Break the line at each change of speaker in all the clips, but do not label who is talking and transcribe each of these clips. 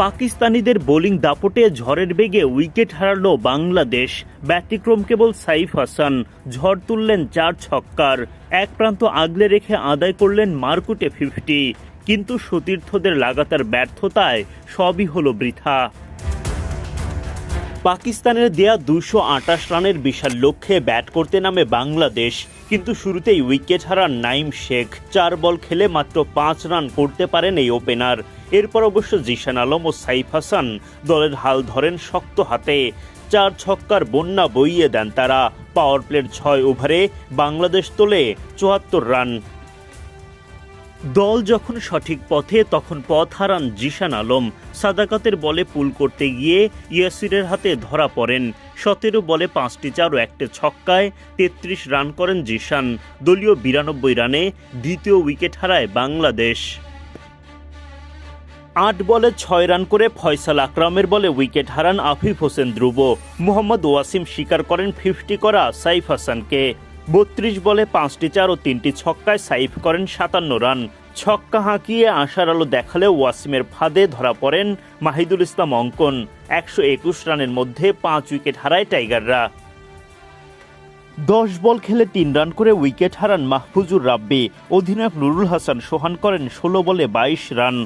পাকিস্তানিদের বোলিং দাপটে ঝড়ের বেগে উইকেট হারালো বাংলাদেশ। ব্যতিক্রম কেবল সাইফ হাসান, ঝড় তুললেন 4 ছক্কার। এক প্রান্ত আগলে রেখে আদায় করলেন মারকুটে 50, কিন্তু সতীর্থদের লাগাতার ব্যর্থতায় সবই হলো বৃথা। পাকিস্তানের দেয়া 228 রানের বিশাল লক্ষ্যে ব্যাট করতে নামে বাংলাদেশ, কিন্তু শুরুতেই উইকেট হারান নাঈম শেখ। 4 বল খেলে মাত্র 5 রান করতে পারেন এই ওপেনার। এরপর অবশ্য জিশান আলম ও সাইফ হাসান দলের হাল ধরেন শক্ত হাতে। 4 ছক্কার বন্যা বইয়ে দেন তারা। পাওয়ার প্লের 6 ওভারে বাংলাদেশ তোলে 74 রান। দল যখন সঠিক পথে, তখন পথ হারান জিশান আলম। সাদাকাতের বলে পুল করতে গিয়ে ইয়াসিরের হাতে ধরা পড়েন। 17 বলে 5টি 4 ও 1টে ছক্কায় 33 রান করেন জিশান। দলীয় 92 রানে দ্বিতীয় উইকেট হারায় বাংলাদেশ। 8 বলে 6 রান করে ফয়সাল আকরামের বলে উইকেট হারান আফিফ হোসেন ধ্রুব। মোহাম্মদ ওয়াসিম স্বীকার করেন 50 করা সাইফ হাসানকে। 32 বলে 5টি 4 ও 3টি ছক্কায় সাইফ করেন 57 রান। ছক্কা হাঁকিয়ে আশার আলো দেখালেও ওয়াসিমের ফাঁদে ধরা পড়েন মাহিদুল ইসলাম অঙ্কন। 121 রানের মধ্যে 5 উইকেট হারায় টাইগাররা। 10 বল খেলে 3 রান করে উইকেট হারান মাহফুজুর রাব্বি। অধিনায়ক নুরুল হাসান সোহান করেন 16 বলে 22 রান।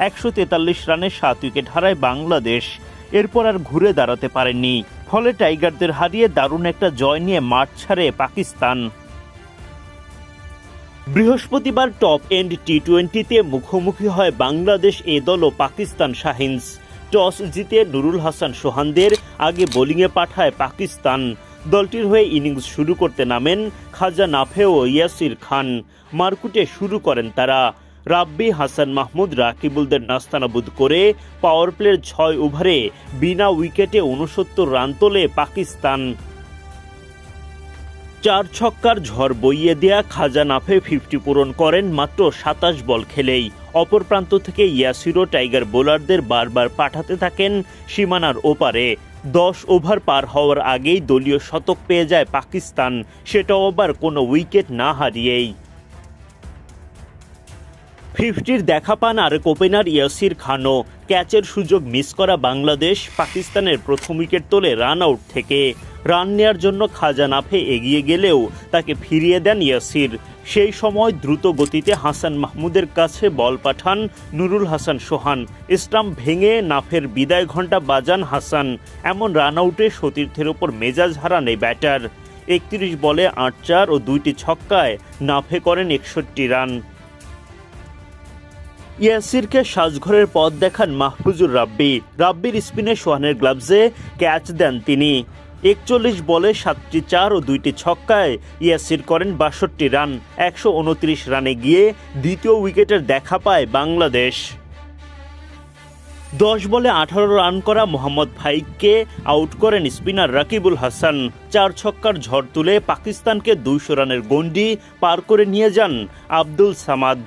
143 রানে 7 উইকেট হারায় বাংলাদেশ। এরপর আর ঘুরে দাঁড়াতে পারেনি, ফলে টাইগারদের হারিয়ে দারুণ একটা জয় নিয়ে মাঠ ছাড়ে পাকিস্তান। বৃহস্পতিবার টপ এন্ড টি-20তে মুখোমুখি হয় বাংলাদেশ এ দল ও পাকিস্তান শাহিনস। টস জিতে নুরুল হাসান সোহানদের আগে বোলিংয়ে পাঠায় পাকিস্তান। দলটির হয়ে ইনিংস শুরু করতে নামেন খাজা নাফে ও ইয়াসির খান। মারকুটে শুরু করেন তারা। রাব্বি, হাসান মাহমুদ, রাকিবুলদের নাস্তানাবুদ করে পাওয়ার প্লের 6 ওভারে বিনা উইকেটে 69 রান তোলে পাকিস্তান। 4 ছক্কার ঝড় বইয়ে দেয়া খাজা নাফে 50 পূরণ করেন মাত্র 27 বল খেলেই। অপর প্রান্ত থেকে ইয়াসিরও টাইগার বোলারদের বারবার পাঠাতে থাকেন সীমানার ওপারে। 10 ওভার পার হওয়ার আগেই দলীয় শতক পেয়ে যায় পাকিস্তান, সেটাও আবার কোনো উইকেট না হারিয়েই। 50-র দেখা পান আরেক ওপেনার ইয়াসির খানও। ক্যাচের সুযোগ মিস করা বাংলাদেশ পাকিস্তানের প্রথম উইকেট তোলে রান আউট থেকে। রান নেয়ার জন্য খাজা নাফে এগিয়ে গেলেও তাকে ফিরিয়ে দেন ইয়াসির। সেই সময় দ্রুত গতিতে হাসান মাহমুদের কাছে বল পাঠান নুরুল হাসান সোহান। স্টাম্প ভেঙে নাফের বিদায় ঘণ্টা বাজান হাসান। এমন রান আউটে সতীর্থের ওপর মেজাজ হারান এই ব্যাটার। 31 বলে 8 4 ও 2টি ছক্কায় নাফে করেন 61 রান। ইয়াসিরকে সাজঘরের পথ দেখান মাহফুজুর রাব্বি। রাব্বির স্পিনে সোহানের গ্লাভসে ক্যাচ দেন তিনি। 41 বলে 7টি 4 ও 2টি ছক্কায় ইয়াসির করেন 62 রান। 129 রানে গিয়ে দ্বিতীয় উইকেটের দেখা পায় বাংলাদেশ। 10 বলে 18 রান করা মোহাম্মদ ফাইককে আউট করেন স্পিনার রাকিবুল হাসান। 4 ছক্কার ঝড় তুলে পাকিস্তানকে 200 রানের গণ্ডি পার করে নিয়ে যান আব্দুল সামাদ।